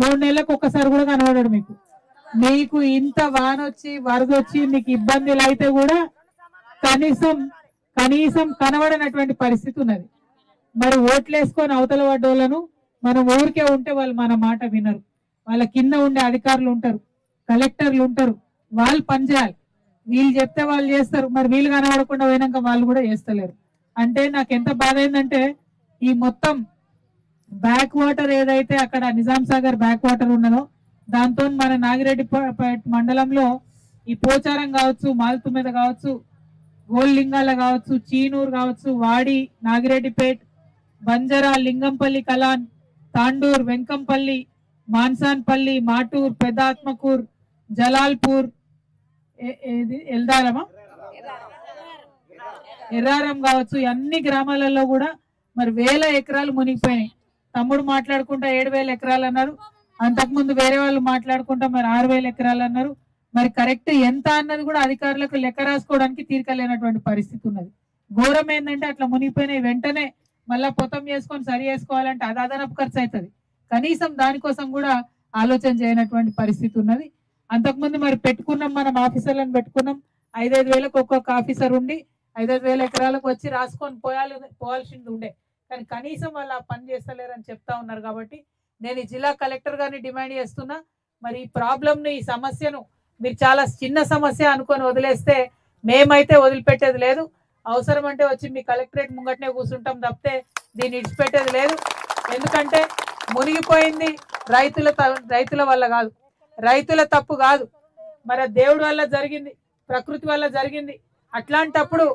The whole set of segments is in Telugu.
3 నెలలకు ఒక్కసారి కూడా కనబడాడు మీకు. మీకు ఇంత వానొచ్చి వరదొచ్చి మీకు ఇబ్బందులు అయితే కూడా కనీసం కనబడనటువంటి పరిస్థితి ఉన్నది. మరి ఓట్లేసుకొని అవతల పడ్డోళ్ళను మనం ఊరికే ఉంటే వాళ్ళు మన మాట వినరు. వాళ్ళ కింద ఉండే అధికారులు ఉంటారు, కలెక్టర్లు ఉంటారు, వాళ్ళు పనిచేయాలి. వీళ్ళు చెప్తే వాళ్ళు చేస్తారు, మరి వీళ్ళు కనబడకుండా పోయినాక వాళ్ళు కూడా చేస్తలేరు. అంటే నాకు ఎంత బాధ అయిందంటే ఈ మొత్తం బ్యాక్ వాటర్ ఏదైతే అక్కడ నిజాం సాగర్ బ్యాక్ వాటర్ ఉన్నదో దాంతో మన నాగిరెడ్డిపేట మండలంలో ఈ పోచారం కావచ్చు, మాల్తుమీద కావచ్చు, గోల్లింగాల కావచ్చు, చీనూరు కావచ్చు, వాడి, నాగిరెడ్డిపేట్, బంజరా, లింగంపల్లి, కలాన్, తాండూర్, వెంకంపల్లి, మాన్సాన్పల్లి, మాటూర్, పెద్దాత్మకూర్, జలాల్పూర్, ఎల్దారమా ఎర్రారం కావచ్చు, అన్ని గ్రామాలలో కూడా మరి 1000 ఎకరాలు మునిగిపోయినాయి. తమ్ముడు మాట్లాడుకుంటా 7000 ఎకరాలు అన్నారు, అంతకుముందు వేరే వాళ్ళు మాట్లాడుకుంటా మరి 6000 ఎకరాలు అన్నారు. మరి కరెక్ట్ ఎంత అన్నది కూడా అధికారులకు లెక్క రాసుకోవడానికి తీరికలేనటువంటి పరిస్థితి ఉన్నది. ఘోరం ఏంటంటే అట్లా మునిగిపోయినాయి వెంటనే మళ్ళా పొతం చేసుకొని సరి చేసుకోవాలంటే అది అదనపు ఖర్చు అవుతుంది. కనీసం దానికోసం కూడా ఆలోచన చేయనటువంటి పరిస్థితి ఉన్నది. అంతకుముందు మరి పెట్టుకున్నాం, మనం ఆఫీసర్లను పెట్టుకున్నాం, 5-5 వేలకు ఒక్కొక్క ఆఫీసర్ ఉండి 5-5 వేల ఎకరాలకు వచ్చి రాసుకొని పోవాల్సింది ఉండే. కానీ కనీసం వాళ్ళు ఆ పని చేస్తలేరని చెప్తా ఉన్నారు. కాబట్టి నేను ఈ జిల్లా కలెక్టర్ గారిని డిమాండ్ చేస్తున్నా, మరి ఈ ప్రాబ్లంను, ఈ సమస్యను మీరు చాలా చిన్న సమస్య అనుకొని వదిలేస్తే మేమైతే వదిలిపెట్టేది లేదు. అవసరం అంటే వచ్చి మీ కలెక్టరేట్ ముంగటనే కూర్చుంటాం తప్పితే దీన్ని ఇడిచిపెట్టేది లేదు. ఎందుకంటే మునిగిపోయింది రైతుల వల్ల కాదు, రైతుల తప్పు కాదు, మరి దేవుడి వల్ల జరిగింది, ప్రకృతి వల్ల జరిగింది. అట్లాంటప్పుడు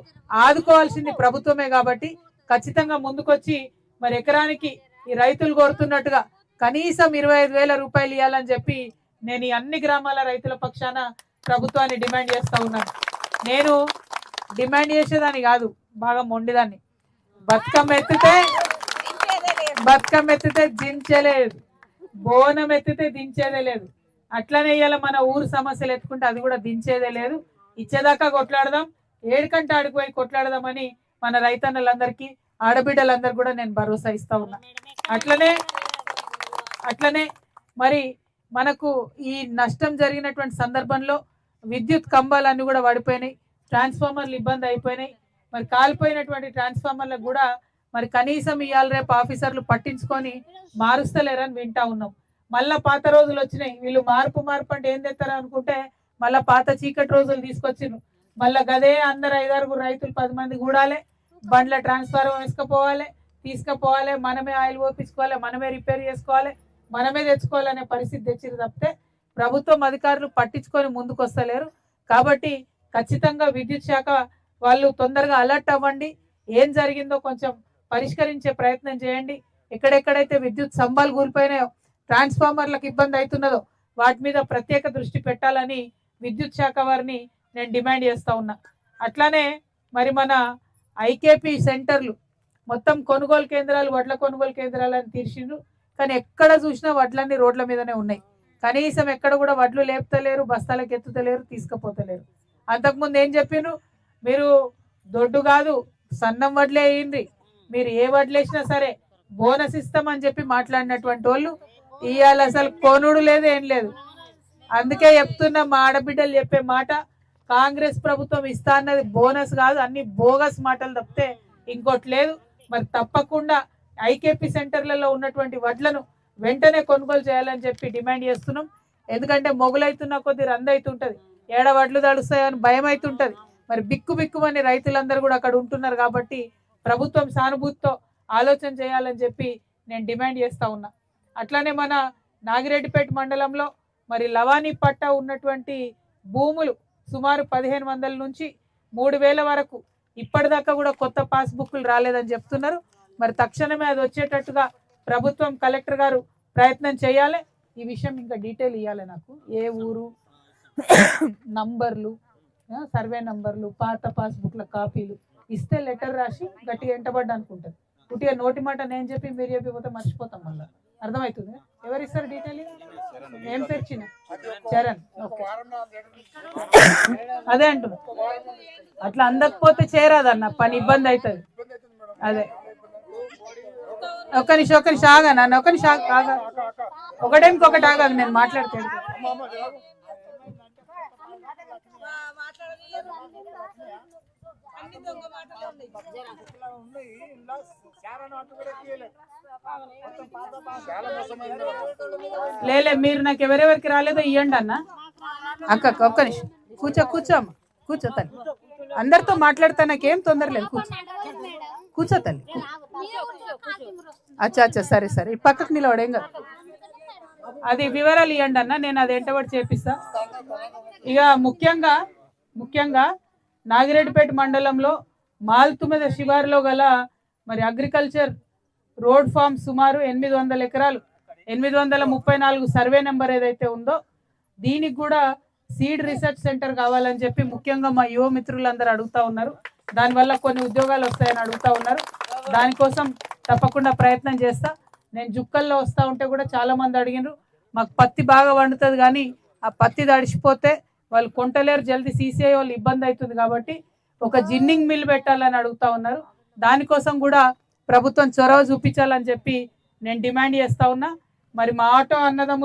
ఆదుకోవాల్సింది ప్రభుత్వమే. కాబట్టి ఖచ్చితంగా ముందుకొచ్చి మరి ఎకరానికి ఈ రైతులు కోరుతున్నట్టుగా కనీసం 25,000 రూపాయలు ఇవ్వాలని చెప్పి నేను ఈ అన్ని గ్రామాల రైతుల పక్షాన ప్రభుత్వాన్ని డిమాండ్ చేస్తా ఉన్నాను. నేను డిమాండ్ చేసేదాన్ని కాదు, బాగా మొండిదాన్ని. బతుకమ్మ ఎత్తితే దించలేదు, బోనం ఎత్తితే దించేదే లేదు. అట్లనే ఇవాళ మన ఊరు సమస్యలు ఎత్తుకుంటే అది కూడా దించేదే లేదు. ఇచ్చేదాకా కొట్లాడదాం, ఏడుకంటే ఆడిపోయి కొట్లాడదామని మన రైతన్నలందరికీ, ఆడబిడ్డలందరూ కూడా నేను భరోసా ఇస్తా ఉన్నా. అట్లనే మరి మనకు ఈ నష్టం జరిగినటువంటి సందర్భంలో విద్యుత్ కంబాలన్నీ కూడా పడిపోయినాయి, ట్రాన్స్ఫార్మర్లు ఇబ్బంది అయిపోయినాయి. మరి కాలిపోయినటువంటి ట్రాన్స్ఫార్మర్లకు కూడా మరి కనీసం ఇవాళ రేపు ఆఫీసర్లు పట్టించుకొని మారుస్తలేరని వింటా ఉన్నాం. మళ్ళా పాత రోజులు వచ్చినాయి, వీళ్ళు మార్పు అంటే ఏం తెస్తారో అనుకుంటే మళ్ళా పాత చీకటి రోజులు తీసుకొచ్చిర్రు. మళ్ళా గదే అందరు 5-6 రైతులు 10 మంది కూడాలి, బండ్ల ట్రాన్స్ఫార్మర్ తీసుకుపోవాలి, మనమే ఆయిల్ పోపించుకోవాలి, మనమే రిపేర్ చేసుకోవాలి, మనమే తెచ్చుకోవాలనే పరిస్థితి తెచ్చిరు తప్పితే ప్రభుత్వం అధికారులు పట్టించుకొని ముందుకు వస్తలేరు. కాబట్టి ఖచ్చితంగా విద్యుత్ శాఖ వాళ్ళు తొందరగా అలర్ట్ అవ్వండి, ఏం జరిగిందో కొంచెం పరిష్కరించే ప్రయత్నం చేయండి. ఎక్కడెక్కడైతే విద్యుత్ స్తంభాలు కూలిపోయినాయో, ట్రాన్స్ఫార్మర్లకు ఇబ్బంది అవుతున్నదో వాటి మీద ప్రత్యేక దృష్టి పెట్టాలని విద్యుత్ శాఖ వారిని నేను డిమాండ్ చేస్తా ఉన్నా. అట్లానే మరి మన ఐకేపీ సెంటర్లు మొత్తం కొనుగోలు కేంద్రాలు, వడ్ల కొనుగోలు కేంద్రాలని తీర్చిండ్రు. కానీ ఎక్కడ చూసినా వడ్లన్నీ రోడ్ల మీదనే ఉన్నాయి. కనీసం ఎక్కడ కూడా వడ్లు లేపుతలేరు, బస్తాలకు ఎత్తుతలేరు, తీసుకుపోతలేరు. అంతకుముందు ఏం చెప్పిండ్రు, మీరు దొడ్డు కాదు సన్నం వడ్లే అయ్యింది, మీరు ఏ వడ్లేసినా సరే బోనస్ ఇస్తామని చెప్పి మాట్లాడినటువంటి వాళ్ళు ఇవాళ అసలు కొనుడు లేదు, ఏం లేదు. అందుకే చెప్తున్నా, మా ఆడబిడ్డలు చెప్పే మాట, కాంగ్రెస్ ప్రభుత్వం ఇస్తా అన్నది బోనస్ కాదు, అన్ని బోగస్ మాటలు తప్పితే ఇంకోటి లేదు. మరి తప్పకుండా ఐకేపీ సెంటర్లలో ఉన్నటువంటి వడ్లను వెంటనే కొనుగోలు చేయాలని చెప్పి డిమాండ్ చేస్తున్నాం. ఎందుకంటే మొగులైతున్న కొద్ది రందైతుంటది, ఏడ వడ్లు తడుస్తాయని భయం అవుతుంటది. మరి బిక్కుమని రైతులందరూ కూడా అక్కడ ఉంటున్నారు. కాబట్టి ప్రభుత్వం సానుభూతితో ఆలోచన చేయాలని చెప్పి నేను డిమాండ్ చేస్తా ఉన్నా. అట్లానే మన నాగిరెడ్డిపేట మండలంలో మరి లవానీ పట్టా ఉన్నటువంటి భూములు సుమారు 1500 నుంచి 3000 వరకు ఇప్పటిదాకా కూడా కొత్త పాస్బుక్లు రాలేదని చెప్తున్నారు. మరి తక్షణమే అది వచ్చేటట్టుగా ప్రభుత్వం, కలెక్టర్ గారు ప్రయత్నం చేయాలి. ఈ విషయం ఇంకా డీటెయిల్ ఇవ్వాలి నాకు, ఏ ఊరు నంబర్లు, సర్వే నంబర్లు, పాత పాస్బుక్ల కాపీలు ఇస్తే లెటర్ రాసి గట్టిగా ఎంటబడ్డా అనుకుంటారు. పుట్టిగా నోటి మాట నేను చెప్పి మీరు చెప్పిపోతే మర్చిపోతాం, మళ్ళీ అర్థమవుతుంది. ఎవరు ఇస్తారు డీటెయిల్? ఏం తెచ్చిన చరణ్, అదే అంటున్నా. అట్లా అందకపోతే చేరాదన్న పని, ఇబ్బంది అవుతుంది. అదే ఒక్క నిమిషం ఆగా నన్ను ఒక్క నిమిషం ఆగా ఒకటేమికి ఒకటి ఆగాదు నేను మాట్లాడతాను. లేలే మీరు నాకు ఎవరెవరికి రాలేదో ఇవ్వండి అన్న. అక్క ఒక్క నిమిషం కూర్చోమ్మ కూర్చో తల్లి, అందరితో మాట్లాడతా, నాకేం తొందర లేదు, కూర్చో తల్లి. అచ్చా సరే ఈ పక్కకు నిలవడేం కదా, అది వివరాలు ఇవ్వండి అన్న, నేను అది ఎంటబడి చేపిస్తా. ఇక ముఖ్యంగా నాగిరెడ్డిపేట మండలంలో మాల్తుమెద శివారులో గల మరి అగ్రికల్చర్ రోడ్ ఫామ్ సుమారు 800 ఎకరాలు 834 సర్వే నెంబర్ ఏదైతే ఉందో దీనికి కూడా సీడ్ రీసెర్చ్ సెంటర్ కావాలని చెప్పి ముఖ్యంగా మా యువ మిత్రులందరూ అడుగుతా ఉన్నారు. దానివల్ల కొన్ని ఉద్యోగాలు వస్తాయని అడుగుతా ఉన్నారు. దానికోసం తప్పకుండా ప్రయత్నం చేస్తా. నేను జుక్కల్లో వస్తూ ఉంటే కూడా చాలామంది అడిగినారు, మాకు పత్తి బాగా వండుతుంది కానీ ఆ పత్తి తడిసిపోతే వాళ్ళు కొంటలేరు, జల్దీ సీసీఐ వాళ్ళు ఇబ్బంది అవుతుంది కాబట్టి ఒక జిన్నింగ్ మిల్ పెట్టాలని అడుగుతా ఉన్నారు. దానికోసం కూడా ప్రభుత్వం చొరవ చూపించాలని చెప్పి నేను డిమాండ్ చేస్తా ఉన్నా. మరి మా ఆటో అన్నదమ్ములు